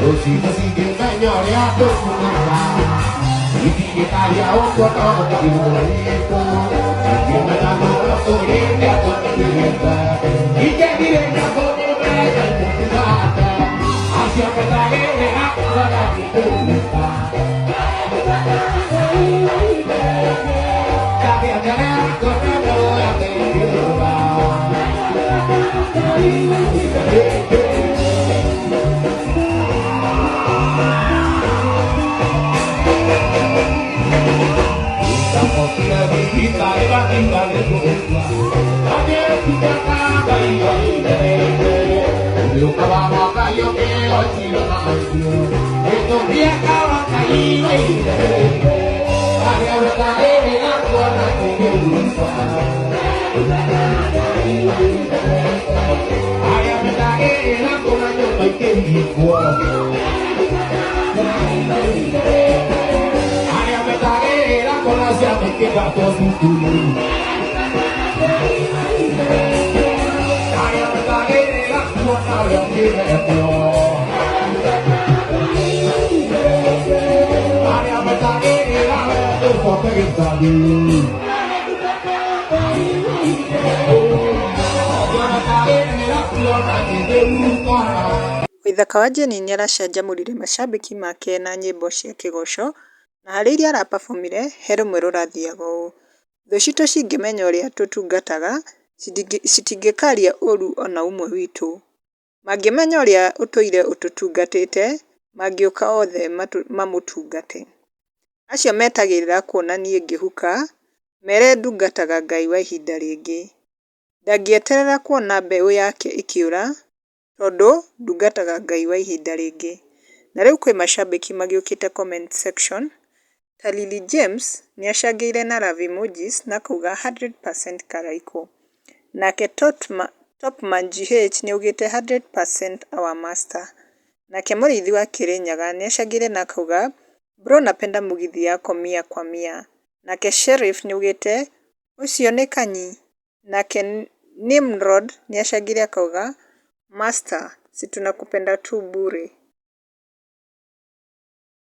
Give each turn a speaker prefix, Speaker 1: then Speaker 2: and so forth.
Speaker 1: Sigue meglio a tu y que calla un poco de bonito y me da la corriente a tu vida y que viene como me da tu gata hacia que trae a la vida la que te corriendo la
Speaker 2: Waithaka wa Jeni nĩaracanjamũrire macambĩki make na nyĩmbo cia kĩgoco na harĩ iria arapafomire he rũmwe rũrathiaga ũũ: thũ citũ cingĩmenya ũrĩa tũtungataga citingĩkaria ũũru ona ũmwe witũ, mangĩmenya ũrĩa ũtũire ũtũtungatĩte mangĩũka othe mamũtungate, acio metagĩrĩra kuona niĩ ngĩhuka mere ndungataga Ngai wa ihinda rĩngĩ, ndangĩeterera kuona mbeũ yake ĩkĩũra tondũ ndungataga Ngai wa ihinda rĩngĩ. Na rĩu kwĩ macambĩki magĩũkĩte comment section ta Lily James nĩacangĩire na love emojis na akauga 100% Karaiko, nake Topman GH nĩaugĩte 100% our master, nake Mũrĩithi wa Kĩrĩnyaga nĩacangĩire na akauga bro napenda mũgithi yako mia kwa mia, nake Sheriff nĩaugĩte ũcio nĩ kanyi, nake Nimrod nĩacangĩire akauga master si tunakupenda tu bure.